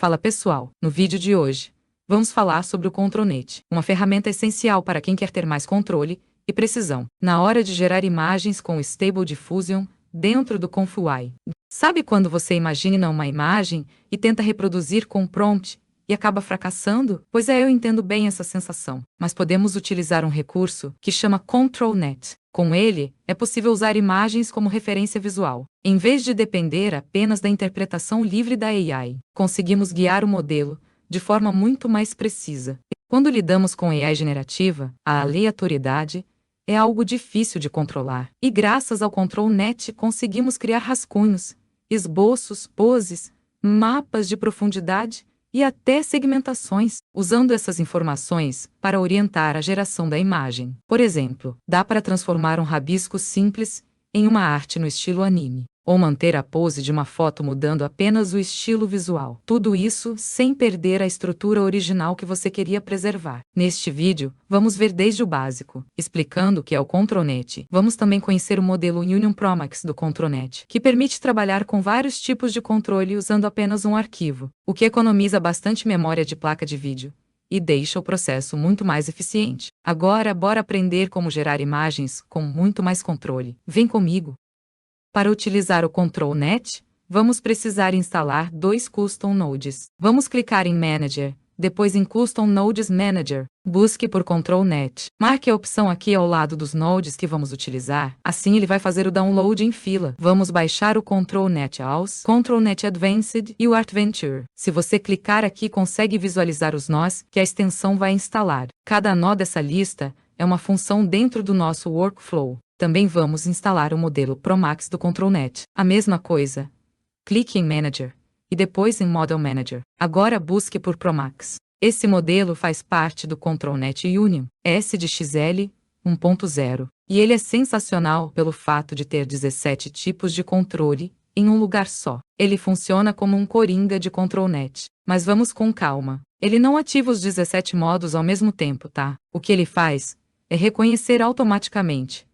Fala pessoal, no vídeo de hoje, vamos falar sobre o ControlNet, uma ferramenta essencial para quem quer ter mais controle e precisão na hora de gerar imagens com o Stable Diffusion dentro do ConfUI. Sabe quando você imagina uma imagem e tenta reproduzir com um prompt e acaba fracassando? Pois é, eu entendo bem essa sensação, mas podemos utilizar um recurso que chama ControlNet. Com ele, é possível usar imagens como referência visual. Em vez de depender apenas da interpretação livre da AI, conseguimos guiar o modelo de forma muito mais precisa. Quando lidamos com AI generativa, a aleatoriedade é algo difícil de controlar. E graças ao ControlNet conseguimos criar rascunhos, esboços, poses, mapas de profundidade e até segmentações, usando essas informações para orientar a geração da imagem. Por exemplo, dá para transformar um rabisco simples em uma arte no estilo anime, ou manter a pose de uma foto mudando apenas o estilo visual. Tudo isso sem perder a estrutura original que você queria preservar. Neste vídeo, vamos ver desde o básico, explicando o que é o ControlNet. Vamos também conhecer o modelo Union Promax do ControlNet, que permite trabalhar com vários tipos de controle usando apenas um arquivo, o que economiza bastante memória de placa de vídeo e deixa o processo muito mais eficiente. Agora, bora aprender como gerar imagens com muito mais controle. Vem comigo! Para utilizar o ControlNet, vamos precisar instalar dois Custom Nodes. Vamos clicar em Manager, depois em Custom Nodes Manager. Busque por ControlNet. Marque a opção aqui ao lado dos nodes que vamos utilizar, assim ele vai fazer o download em fila. Vamos baixar o ControlNet AUS, ControlNet Advanced e o ArtVenture. Se você clicar aqui, consegue visualizar os nós que a extensão vai instalar. Cada nó dessa lista é uma função dentro do nosso workflow. Também vamos instalar o modelo Promax do ControlNet. A mesma coisa. Clique em Manager e depois em Model Manager. Agora busque por Promax. Esse modelo faz parte do ControlNet Union S de XL 1.0 e ele é sensacional pelo fato de ter 17 tipos de controle em um lugar só. Ele funciona como um coringa de ControlNet, mas vamos com calma. Ele não ativa os 17 modos ao mesmo tempo, tá? O que ele faz é reconhecer automaticamente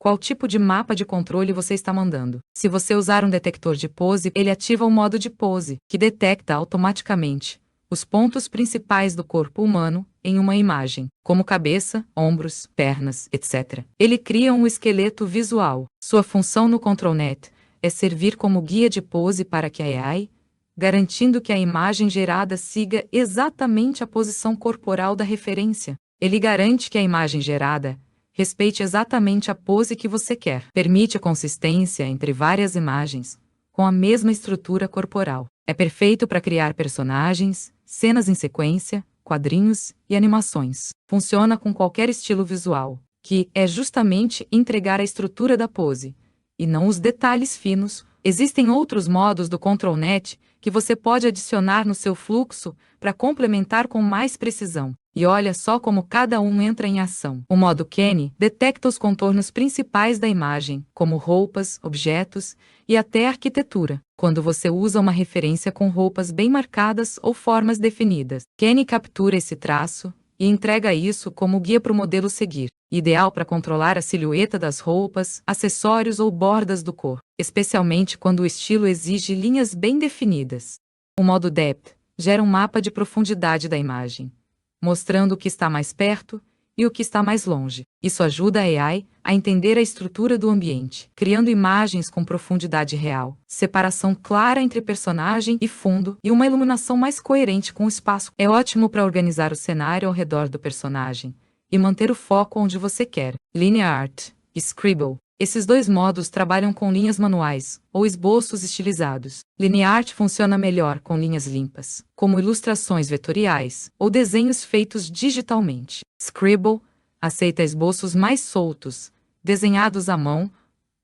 qual tipo de mapa de controle você está mandando. Se você usar um detector de pose, ele ativa o modo de pose, que detecta automaticamente os pontos principais do corpo humano em uma imagem, como cabeça, ombros, pernas, etc. Ele cria um esqueleto visual. Sua função no ControlNet é servir como guia de pose para que a AI, garantindo que a imagem gerada siga exatamente a posição corporal da referência. Ele garante que a imagem gerada respeite exatamente a pose que você quer. Permite a consistência entre várias imagens, com a mesma estrutura corporal. É perfeito para criar personagens, cenas em sequência, quadrinhos e animações. Funciona com qualquer estilo visual, que é justamente entregar a estrutura da pose, e não os detalhes finos. Existem outros modos do ControlNet que você pode adicionar no seu fluxo para complementar com mais precisão. E olha só como cada um entra em ação. O modo Kenny detecta os contornos principais da imagem, como roupas, objetos e até arquitetura. Quando você usa uma referência com roupas bem marcadas ou formas definidas, Kenny captura esse traço e entrega isso como guia para o modelo seguir. Ideal para controlar a silhueta das roupas, acessórios ou bordas do corpo, especialmente quando o estilo exige linhas bem definidas. O modo Depth gera um mapa de profundidade da imagem, mostrando o que está mais perto e o que está mais longe. Isso ajuda a AI a entender a estrutura do ambiente, criando imagens com profundidade real, separação clara entre personagem e fundo e uma iluminação mais coerente com o espaço. É ótimo para organizar o cenário ao redor do personagem e manter o foco onde você quer. Linear Art e Scribble. Esses dois modos trabalham com linhas manuais ou esboços estilizados. Linear Art funciona melhor com linhas limpas, como ilustrações vetoriais ou desenhos feitos digitalmente. Scribble aceita esboços mais soltos, desenhados à mão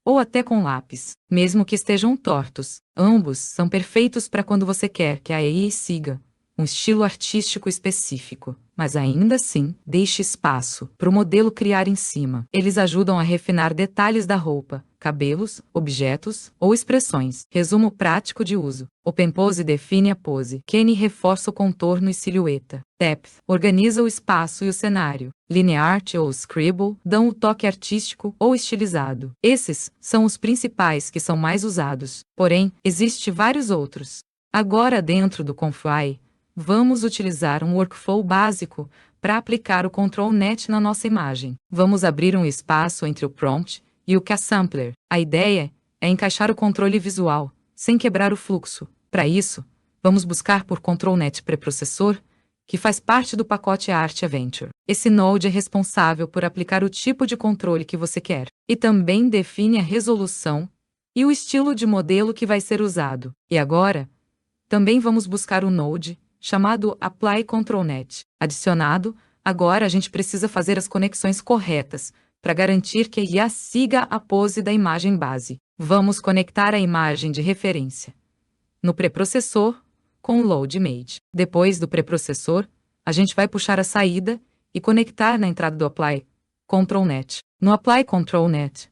ou até com lápis, mesmo que estejam tortos. Ambos são perfeitos para quando você quer que a AI siga um estilo artístico específico, mas ainda assim, deixe espaço para o modelo criar em cima. Eles ajudam a refinar detalhes da roupa, cabelos, objetos ou expressões. Resumo prático de uso. OpenPose define a pose. Kenny reforça o contorno e silhueta. Depth organiza o espaço e o cenário. Linear Art ou Scribble dão o toque artístico ou estilizado. Esses são os principais que são mais usados. Porém, existem vários outros. Agora, dentro do ConfY, vamos utilizar um workflow básico para aplicar o ControlNet na nossa imagem. Vamos abrir um espaço entre o prompt e o KSampler. A ideia é encaixar o controle visual, sem quebrar o fluxo. Para isso, vamos buscar por ControlNet Preprocessor, que faz parte do pacote Art Adventure. Esse node é responsável por aplicar o tipo de controle que você quer, e também define a resolução e o estilo de modelo que vai ser usado. E agora, também vamos buscar o node, chamado Apply ControlNet. Adicionado, agora a gente precisa fazer as conexões corretas, para garantir que a IA siga a pose da imagem base. Vamos conectar a imagem de referência no preprocessor com o LoadMade. Depois do preprocessor, a gente vai puxar a saída e conectar na entrada do Apply ControlNet. No Apply ControlNet,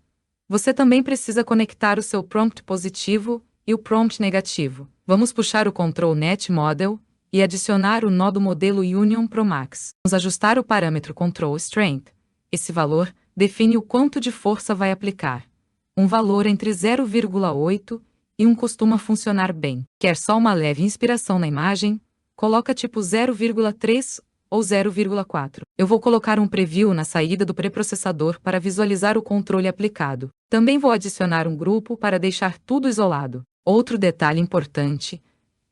você também precisa conectar o seu prompt positivo e o prompt negativo. Vamos puxar o ControlNet Model e adicionar o nó do modelo Union Pro Max. Vamos ajustar o parâmetro Control Strength. Esse valor define o quanto de força vai aplicar. Um valor entre 0,8 e 1 costuma funcionar bem. Quer só uma leve inspiração na imagem? Coloca tipo 0,3 ou 0,4. Eu vou colocar um preview na saída do preprocessador para visualizar o controle aplicado. Também vou adicionar um grupo para deixar tudo isolado. Outro detalhe importante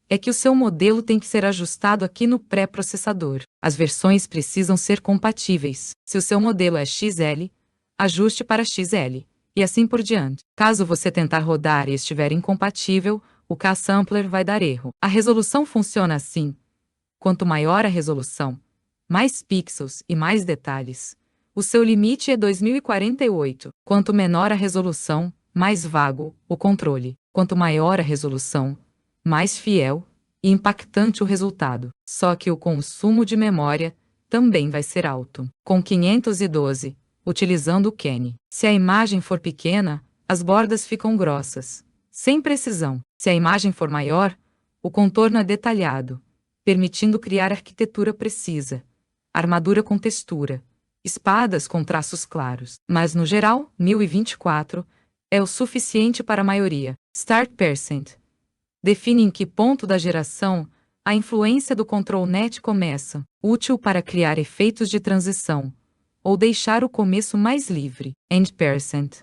é que o seu modelo tem que ser ajustado aqui no pré-processador. As versões precisam ser compatíveis. Se o seu modelo é XL, ajuste para XL. E assim por diante. Caso você tentar rodar e estiver incompatível, o KSampler vai dar erro. A resolução funciona assim. Quanto maior a resolução, mais pixels e mais detalhes. O seu limite é 2048. Quanto menor a resolução, mais vago o controle. Quanto maior a resolução, mais fiel e impactante o resultado. Só que o consumo de memória também vai ser alto. Com 512, utilizando o Kenny. Se a imagem for pequena, as bordas ficam grossas, sem precisão. Se a imagem for maior, o contorno é detalhado, permitindo criar arquitetura precisa, armadura com textura, espadas com traços claros. Mas no geral, 1024 é o suficiente para a maioria. Start Percent define em que ponto da geração a influência do ControlNet começa, útil para criar efeitos de transição, ou deixar o começo mais livre. End Percent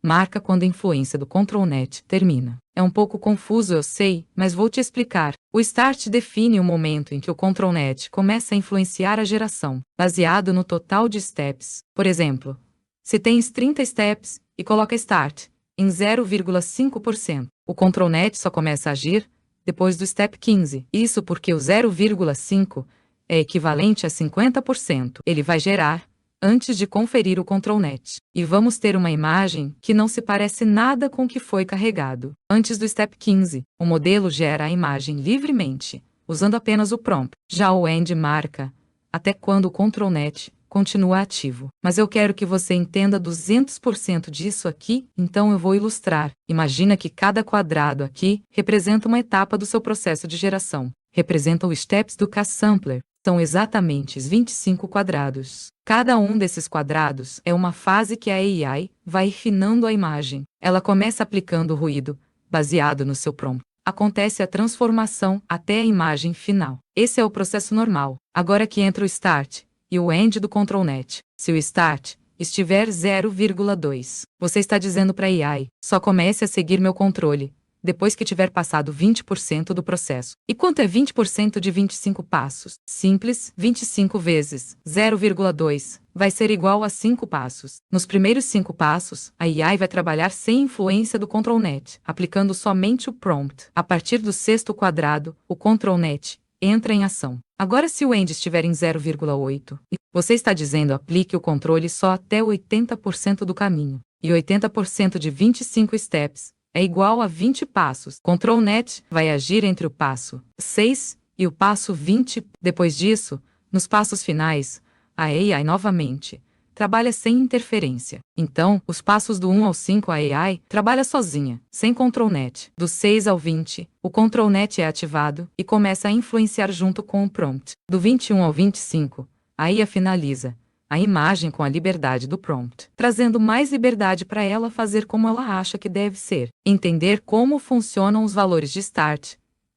marca quando a influência do ControlNet termina. É um pouco confuso, eu sei, mas vou te explicar. O Start define o momento em que o ControlNet começa a influenciar a geração, baseado no total de steps. Por exemplo, se tens 30 steps e coloca Start em 0,5%, o ControlNet só começa a agir depois do step 15. Isso porque o 0,5 é equivalente a 50%. Ele vai gerar antes de conferir o ControlNet. E vamos ter uma imagem que não se parece nada com o que foi carregado. Antes do Step 15, o modelo gera a imagem livremente, usando apenas o prompt. Já o End marca até quando o ControlNet continua ativo. Mas eu quero que você entenda 200% disso aqui, então eu vou ilustrar. Imagina que cada quadrado aqui representa uma etapa do seu processo de geração. Representa os steps do KSampler. São exatamente os 25 quadrados. Cada um desses quadrados é uma fase que a AI vai refinando a imagem. Ela começa aplicando ruído, baseado no seu prompt. Acontece a transformação até a imagem final. Esse é o processo normal. Agora que entra o Start e o End do ControlNet. Se o Start estiver 0,2, você está dizendo para a AI, só comece a seguir meu controle depois que tiver passado 20% do processo. E quanto é 20% de 25 passos? Simples, 25 vezes 0,2 vai ser igual a 5 passos. Nos primeiros 5 passos, a AI vai trabalhar sem influência do ControlNet, aplicando somente o prompt. A partir do sexto quadrado, o ControlNet entra em ação. Agora, se o End estiver em 0,8, você está dizendo aplique o controle só até 80% do caminho. E 80% de 25 steps é igual a 20 passos. ControlNet vai agir entre o passo 6 e o passo 20. Depois disso, nos passos finais, a AI novamente trabalha sem interferência. Então, os passos do 1 ao 5 a AI trabalha sozinha, sem ControlNet. Do 6 ao 20, o ControlNet é ativado e começa a influenciar junto com o prompt. Do 21 ao 25, a IA finaliza a imagem com a liberdade do prompt, trazendo mais liberdade para ela fazer como ela acha que deve ser. Entender como funcionam os valores de Start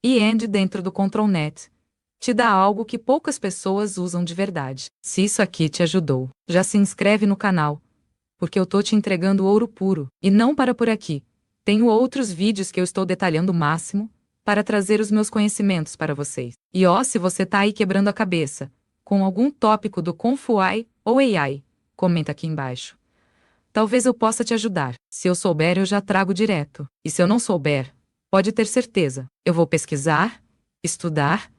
e End dentro do ControlNet te dá algo que poucas pessoas usam de verdade. Se isso aqui te ajudou, já se inscreve no canal, porque eu tô te entregando ouro puro. E não para por aqui. Tenho outros vídeos que eu estou detalhando o máximo para trazer os meus conhecimentos para vocês. E ó, se você tá aí quebrando a cabeça com algum tópico do Kung Fu AI ou AI, comenta aqui embaixo. Talvez eu possa te ajudar. Se eu souber, eu já trago direto. E se eu não souber, pode ter certeza, eu vou pesquisar, estudar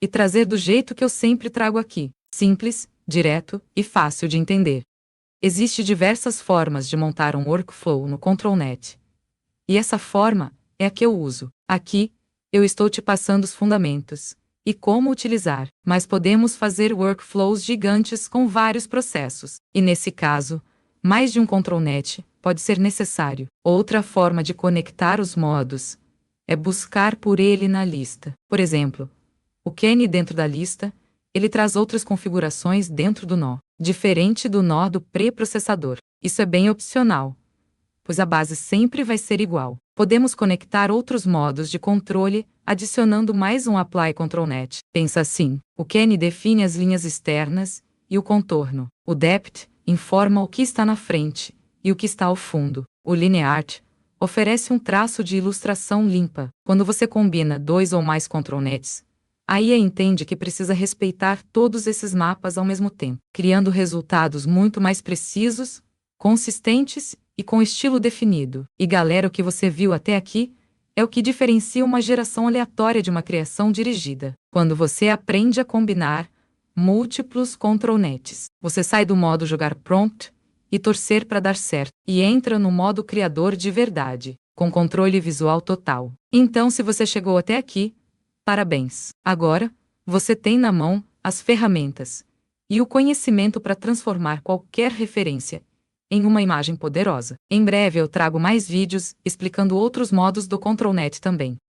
e trazer do jeito que eu sempre trago aqui. Simples, direto e fácil de entender. Existem diversas formas de montar um workflow no ControlNet. E essa forma é a que eu uso. Aqui, eu estou te passando os fundamentos e como utilizar, mas podemos fazer workflows gigantes com vários processos. E nesse caso, mais de um ControlNet pode ser necessário. Outra forma de conectar os modos é buscar por ele na lista. Por exemplo, o Kenny dentro da lista, ele traz outras configurações dentro do nó, diferente do nó do pré-processador. Isso é bem opcional, pois a base sempre vai ser igual. Podemos conectar outros modos de controle, adicionando mais um Apply ControlNet. Pensa assim: o Kenny define as linhas externas e o contorno. O Depth informa o que está na frente e o que está ao fundo. O Lineart oferece um traço de ilustração limpa. Quando você combina dois ou mais ControlNets, a IA entende que precisa respeitar todos esses mapas ao mesmo tempo, criando resultados muito mais precisos, consistentes e com estilo definido. E galera, o que você viu até aqui é o que diferencia uma geração aleatória de uma criação dirigida. Quando você aprende a combinar múltiplos ControlNets, você sai do modo jogar prompt e torcer para dar certo e entra no modo criador de verdade, com controle visual total. Então, se você chegou até aqui, parabéns! Agora, você tem na mão as ferramentas e o conhecimento para transformar qualquer referência em uma imagem poderosa. Em breve eu trago mais vídeos explicando outros modos do ControlNet também.